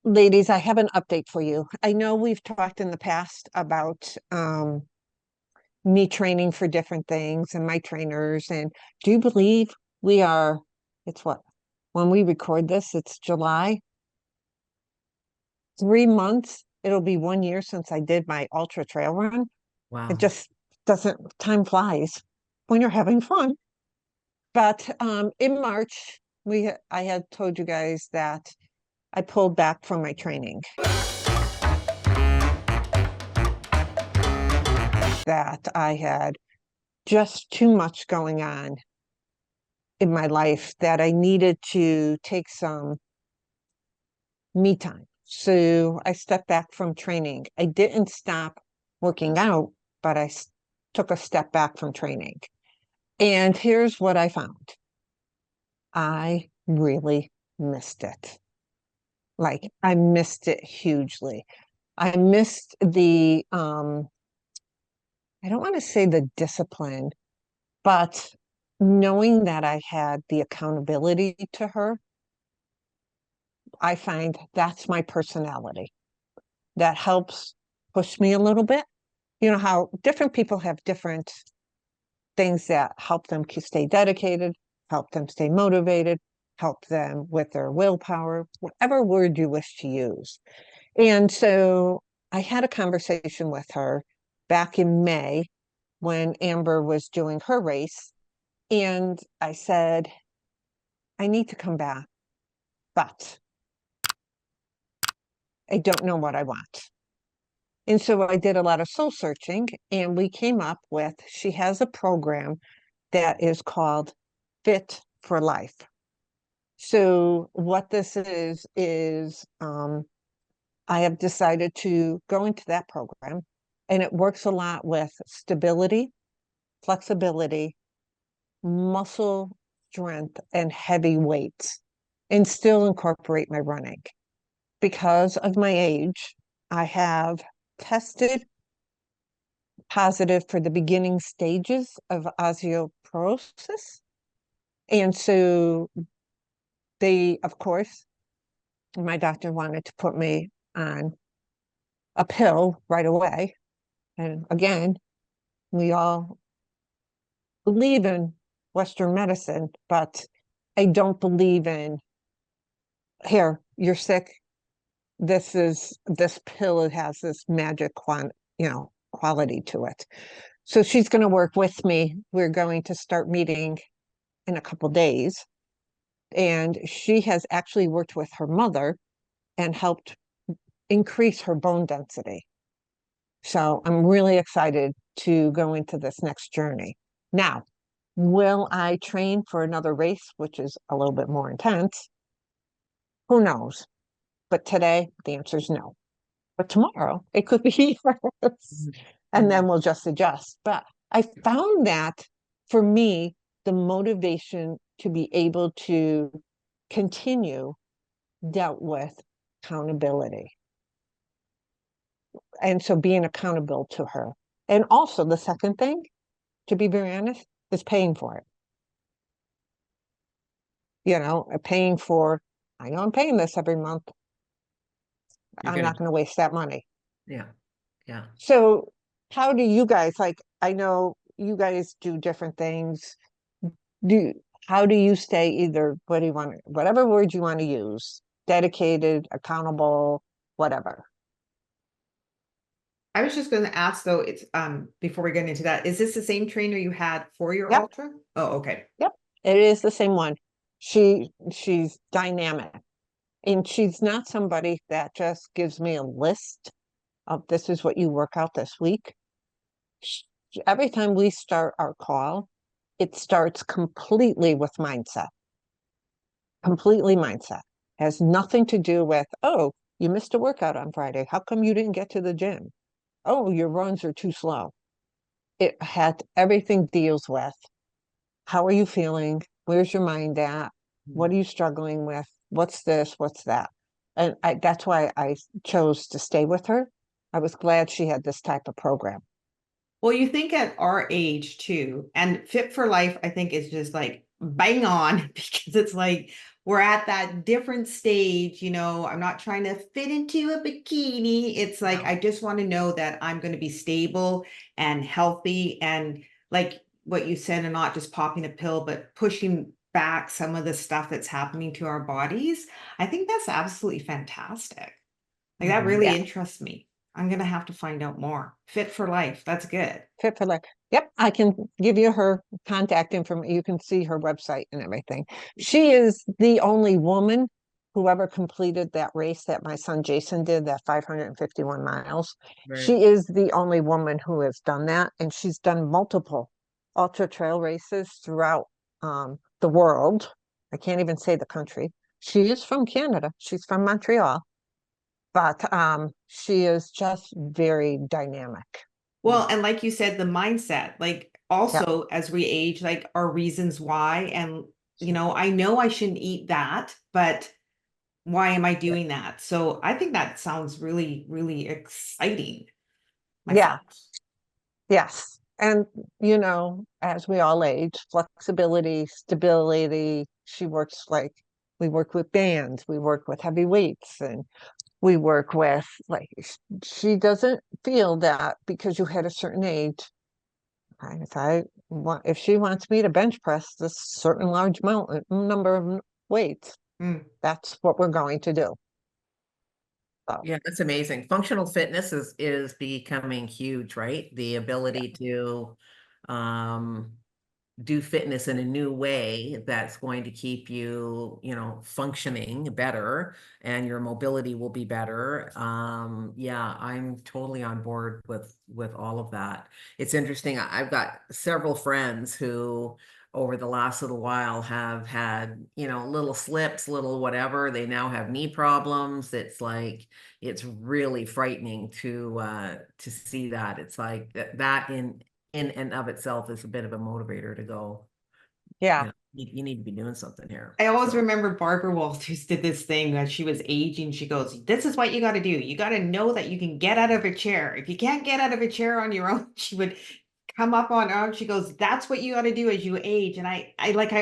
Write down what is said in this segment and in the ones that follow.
ladies, I have an update for you. I know we've talked in the past about me training for different things and my trainers. And do you believe we are, it's what, when we record this, it's July, 3 months. It'll be 1 year since I did my ultra trail run. It Wow. just doesn't, time flies when you're having fun. But in March, I had told you guys that I pulled back from my training, that I had just too much going on in my life, that I needed to take some me time. So I stepped back from training. I didn't stop working out, but took a step back from training. And here's what I found. I really missed it. Like I missed it hugely. I missed the I don't want to say the discipline, but knowing that I had the accountability to her. I find that's my personality. That helps push me a little bit. You know how different people have different things that help them stay dedicated, help them stay motivated, help them with their willpower, whatever word you wish to use. And so I had a conversation with her back in May when Amber was doing her race. And I said, I need to come back, but I don't know what I want. And so I did a lot of soul searching, and we came up with she has a program that is called Fit for Life. So what this is I have decided to go into that program, and it works a lot with stability, flexibility, muscle strength, and heavy weights, and still incorporate my running. Because of my age, I have tested positive for the beginning stages of osteoporosis. And so of course, my doctor wanted to put me on a pill right away. And again, we all believe in Western medicine, but I don't believe in here, you're sick. This pill, it has this magic quality to it. So she's going to work with me. We're going to start meeting in a couple days. And she has actually worked with her mother and helped increase her bone density. So I'm really excited to go into this next journey. Now, will I train for another race, which is a little bit more intense? Who knows? But today, the answer is no. But tomorrow, it could be yes. And then we'll just adjust. But I found that for me, the motivation to be able to continue dealt with accountability. And so being accountable to her. And also the second thing, to be very honest, is paying for it. Paying for, I know I'm paying this every month. You're I'm gonna, not going to waste that money. yeah, yeah. So how do you guys, like, I know you guys do different things. Do How do you stay either, what do you want, whatever word you want to use, dedicated, accountable, whatever? I was just going to ask though, it's before we get into that, is this the same trainer you had for your Yep, ultra? Oh, okay. yep. It is the same one. She's dynamic. And she's not somebody that just gives me a list of this is what you work out this week. Every time we start our call, it starts completely with mindset, completely mindset. Has nothing to do with, oh, you missed a workout on Friday. How come you didn't get to the gym? Oh, your runs are too slow. It had everything deals with how are you feeling? Where's your mind at? What are you struggling with? What's this? What's that? And that's why I chose to stay with her. I was glad she had this type of program. Well, you think at our age too, and Fit for Life, I think is just like bang on because it's like we're at that different stage, I'm not trying to fit into a bikini. It's like, No. I just want to know that I'm going to be stable and healthy, and like what you said, and not just popping a pill, but pushing back some of the stuff that's happening to our bodies. I think that's absolutely fantastic. Like that really Yeah, interests me. I'm going to have to find out more. Fit for life. That's good. Fit for Life. Yep, I can give you her contact information. You can see her website and everything. She is the only woman who ever completed that race that my son Jason did, that 551 miles. Right. She is the only woman who has done that, and she's done multiple ultra trail races throughout the world. I can't even say the country. She is from Canada. She's from Montreal, but she is just very dynamic. Well, and like you said, the mindset, like Yeah. also as we age, like our reasons why. And, I know I shouldn't eat that, but why am I doing that? So I think that sounds really, really exciting Yeah. myself. Yes. And, as we all age, flexibility, stability, we work with bands, we work with heavy weights, and we work with, she doesn't feel that because you hit a certain age. If she wants me to bench press this certain large number of weights, Mm. that's what we're going to do. So, Yeah, that's amazing. Functional fitness is becoming huge, right? The ability to um do fitness in a new way that's going to keep you, functioning better, and your mobility will be better. Yeah, I'm totally on board with all of that. It's interesting. I've got several friends who over the last little while have had, little slips, little whatever. They now have knee problems. It's like it's really frightening to see that. It's like that in and of itself is a bit of a motivator to go, yeah. you need to be doing something here. I always So remember Barbara Walters did this thing that she was aging. She goes, "This is what you got to do. You got to know that you can get out of a chair. If you can't get out of a chair on your own," she would come up on her own. She goes, "That's what you got to do as you age." And I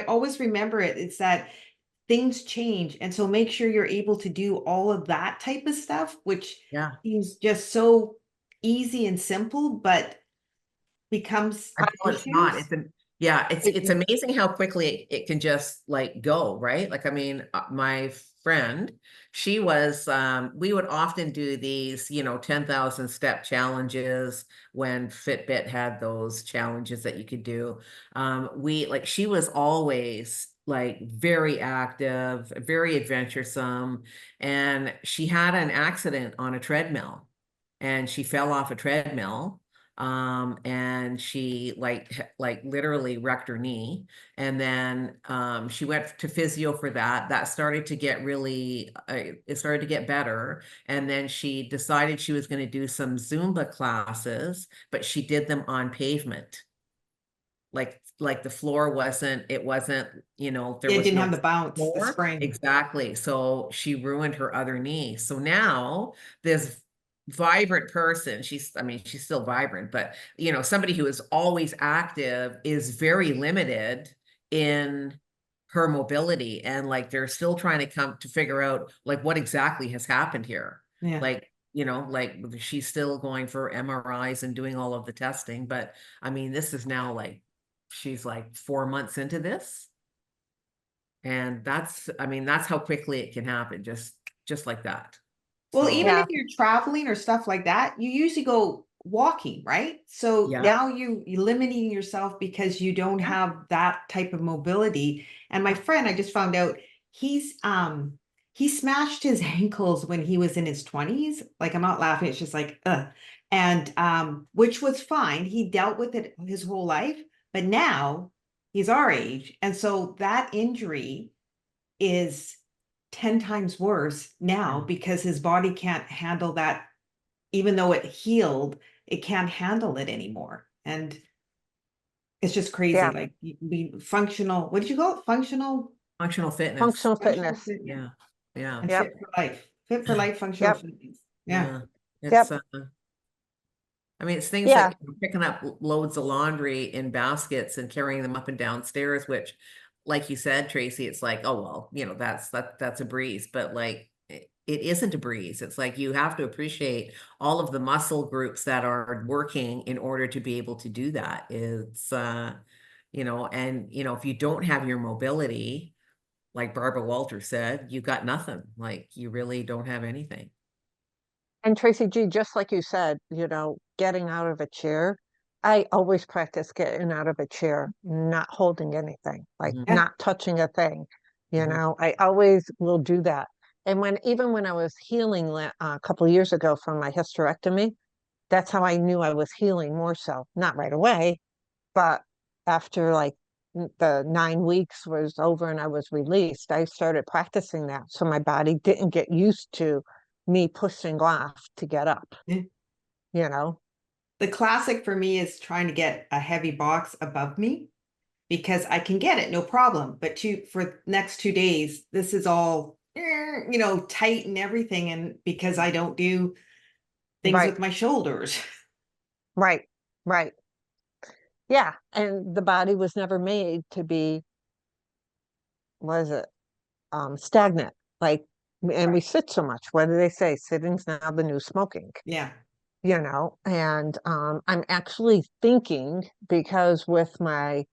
always remember it. It's that things change. And so make sure you're able to do all of that type of stuff, which yeah, seems just so easy and simple, but becomes until it's not, issues. yeah, It- it's amazing how quickly it can just like go, right? Like, I mean, my friend, she was, we would often do these, 10,000 step challenges when Fitbit had those challenges that you could do. She was always like very active, very adventuresome, and she had an accident on a treadmill, and she fell off a treadmill, and she like literally wrecked her knee, and then she went to physio for that started to get really it started to get better, and then she decided she was going to do some Zumba classes, but she did them on pavement, like the floor wasn't, it wasn't, there It was didn't no have the bounce, the floor. spring. Exactly. So she ruined her other knee. So now this vibrant person, I mean, she's still vibrant, but somebody who is always active is very limited in her mobility. And like, they're still trying to come to figure out like what exactly has happened here. Yeah. Like, like she's still going for MRIs and doing all of the testing. But I mean, this is now like, she's like 4 months into this. And I mean, that's how quickly it can happen, just like that. Well, So, even if yeah. you're traveling or stuff like that, you usually go walking, right? So yeah, Yep. now you're limiting yourself because you don't yeah, have that type of mobility. And my friend, I just found out he smashed his ankles when he was in his 20s. Like, I'm not laughing, it's just like and which was fine. He dealt with it his whole life, but now he's our age. And so that injury is 10 times worse now yeah, because his body can't handle that. Even though it healed, it can't handle it anymore. And it's just crazy. Yeah. Like we functional, what did you call it? functional fitness. Functional Functional fitness. fitness Yeah, yeah, and Yep. fit for life. Fit for life, functional Yep. fitness. Yeah. yeah. It's, Yep. I mean, it's things Yeah. like picking up loads of laundry in baskets and carrying them up and downstairs, which like you said, Tracy, it's like, oh, well, you know, that's a breeze, but like, it isn't a breeze. It's like, you have to appreciate all of the muscle groups that are working in order to be able to do that. It's, you know, and, you know, if you don't have your mobility, like Barbara Walter said, you got nothing. Like, you really don't have anything. And Tracy G, just like you said, you know, getting out of a chair, I always practice getting out of a chair, not holding anything, like Mhm. Yeah. not touching a thing. You Mhm. know, I always will do that. And even when I was healing a couple of years ago from my hysterectomy, that's how I knew I was healing more so. Not right away, but after like the 9 weeks was over and I was released, I started practicing that. So my body didn't get used to me pushing off to get up, Yeah. you know? The classic for me is trying to get a heavy box above me because I can get it, no problem. But for next 2 days, this is all, you know, tight and everything. And because I don't do things Right, with my shoulders. right, right. Yeah. And the body was never made to be, was it, stagnant. Like, and we Right. sit so much. What do they say? Sitting's now the new smoking. Yeah. You know, and I'm actually thinking because with my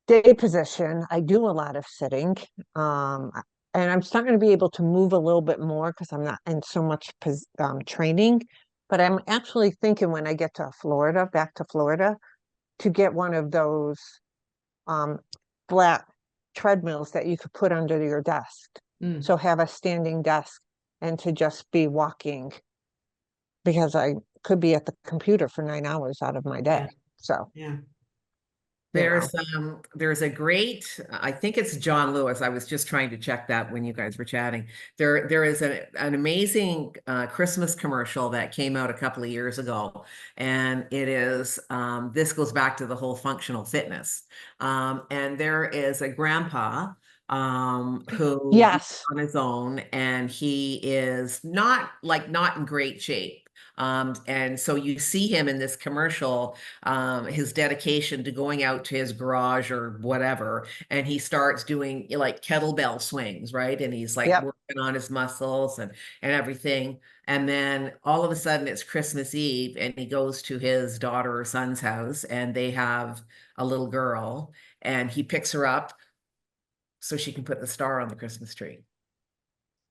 day position, I do a lot of sitting. Um, and I'm starting to be able to move a little bit more because I'm not in so much training. But I'm actually thinking when I get to Florida, back to Florida, to get one of those um, flat treadmills that you could put under your desk. Mm. So have a standing desk and to just be walking because I could be at the computer for 9 hours out of my day. Yeah. So, Yeah. you know, There's a great, I think it's John Lewis. I was just trying to check that when you guys were chatting. There is an amazing Christmas commercial that came out a couple of years ago, and it is this goes back to the whole functional fitness. And there is a grandpa who lives yes, on his own, and he is not in great shape. And so you see him in this commercial, his dedication to going out to his garage or whatever, and he starts doing like kettlebell swings, right? And he's like yep, working on his muscles and everything. And then all of a sudden it's Christmas Eve, and he goes to his daughter or son's house, and they have a little girl, and he picks her up so she can put the star on the Christmas tree.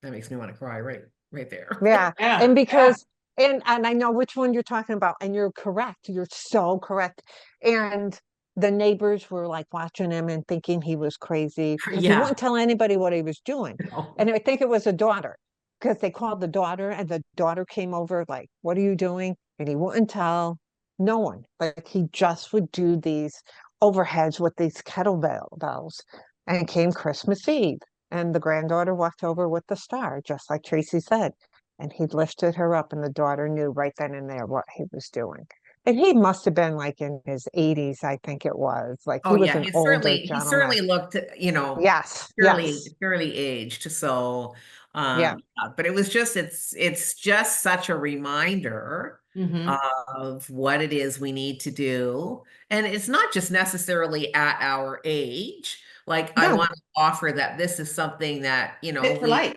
That makes me want to cry right there. yeah. Yeah. And Yeah. because, and I know which one you're talking about, and you're correct. You're so correct. And the neighbors were like watching him and thinking he was crazy because he Yeah. wouldn't tell anybody what he was doing. No. And I think it was a daughter because they called the daughter, and the daughter came over, like, what are you doing? And he wouldn't tell no one. Like, he just would do these overheads with these kettlebells. And it came Christmas Eve. And the granddaughter walked over with the star, just like Tracy said. And he lifted her up, and the daughter knew right then and there what he was doing. And he must have been like in his 80s, I think it was. Like, Oh he was yeah, an older he gentleman. certainly looked, you know, Yes, yes, fairly aged. So, yeah, yeah, but it's just such a reminder Mm-hmm. of what it is we need to do. And it's not just necessarily at our age. Like, I no, want to offer that this is something that, you know, Fit for life.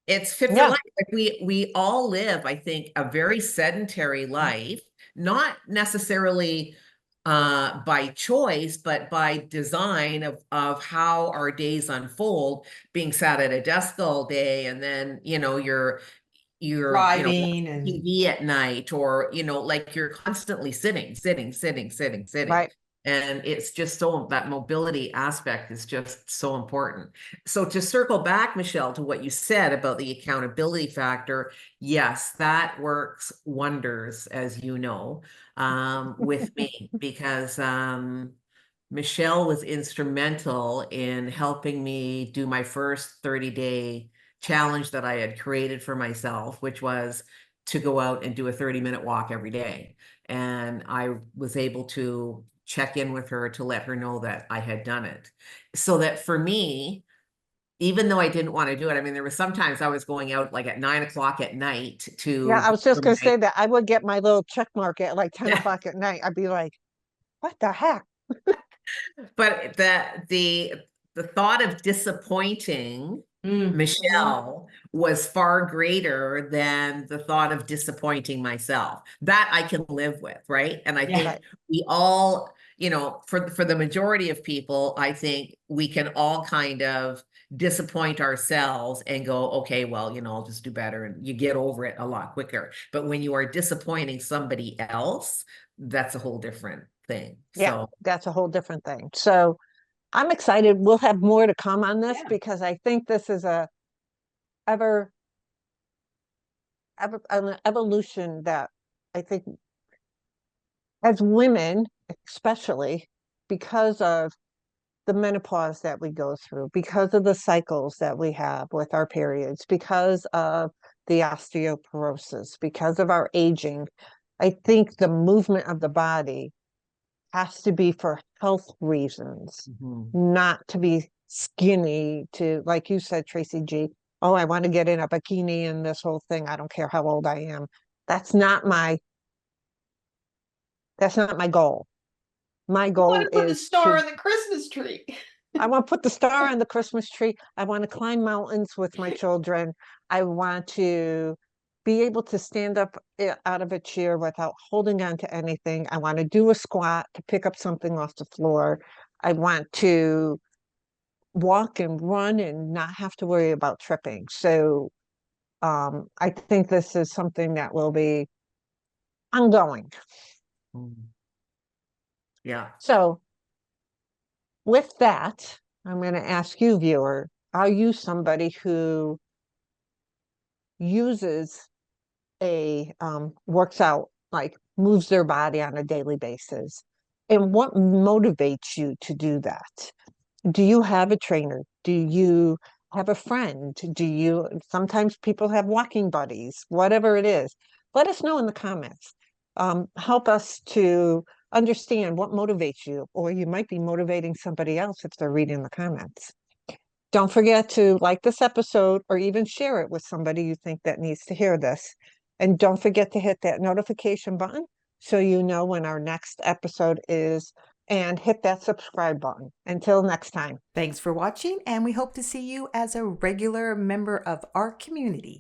it's fit for yeah, life. Like, we all live, I think, a very sedentary life, not necessarily by choice, but by design of how our days unfold, being sat at a desk all day, and then, you know, you're, you know, Driving watching and TV at night, or, you know, like you're constantly sitting. right. And it's just so, that mobility aspect is just so important. So to circle back, Michelle, to what you said about the accountability factor, yes, that works wonders, as you know, with me, because Michelle was instrumental in helping me do my first 30-day challenge that I had created for myself, which was to go out and do a 30-minute walk every day. And I was able to check in with her to let her know that I had done it. So that for me, even though I didn't want to do it, I mean, there were sometimes I was going out like at 9 o'clock at night Yeah, to I go was just for going to my, say that I would get my little check mark at like 10 o'clock at night. I'd be like, what the heck? But the thought of disappointing Mm. Michelle was far greater than the thought of disappointing myself. That I can live with, right? And I Yeah. think we all, for the majority of people, I think we can all kind of disappoint ourselves and go, okay, well, I'll just do better, and you get over it a lot quicker. But when you are disappointing somebody else, that's a whole different thing. Yeah, So that's a whole different thing. So I'm excited. We'll have more to come on this Yeah. because I think this is ever an evolution that I think as women, especially because of the menopause that we go through, because of the cycles that we have with our periods, because of the osteoporosis, because of our aging, I think the movement of the body has to be for health reasons, not to be skinny, to, like you said, Tracy G, oh, I want to get in a bikini and this whole thing. I don't care how old I am. That's not my goal. My I goal want to put the is star to on the Christmas tree. I want to put the star on the Christmas tree. I want to climb mountains with my children. I want to be able to stand up out of a chair without holding on to anything. I want to do a squat to pick up something off the floor. I want to walk and run and not have to worry about tripping. So I think this is something that will be ongoing. yeah. So with that, I'm going to ask you, viewer, are you somebody who uses works out, like moves their body on a daily basis? And what motivates you to do that? Do you have a trainer? Do you have a friend? Sometimes people have walking buddies, whatever it is. Let us know in the comments. Help us to understand what motivates you, or you might be motivating somebody else if they're reading the comments. Don't forget to like this episode or even share it with somebody you think that needs to hear this. And don't forget to hit that notification button so you know when our next episode is, and hit that subscribe button. Until next time. Thanks for watching, and we hope to see you as a regular member of our community.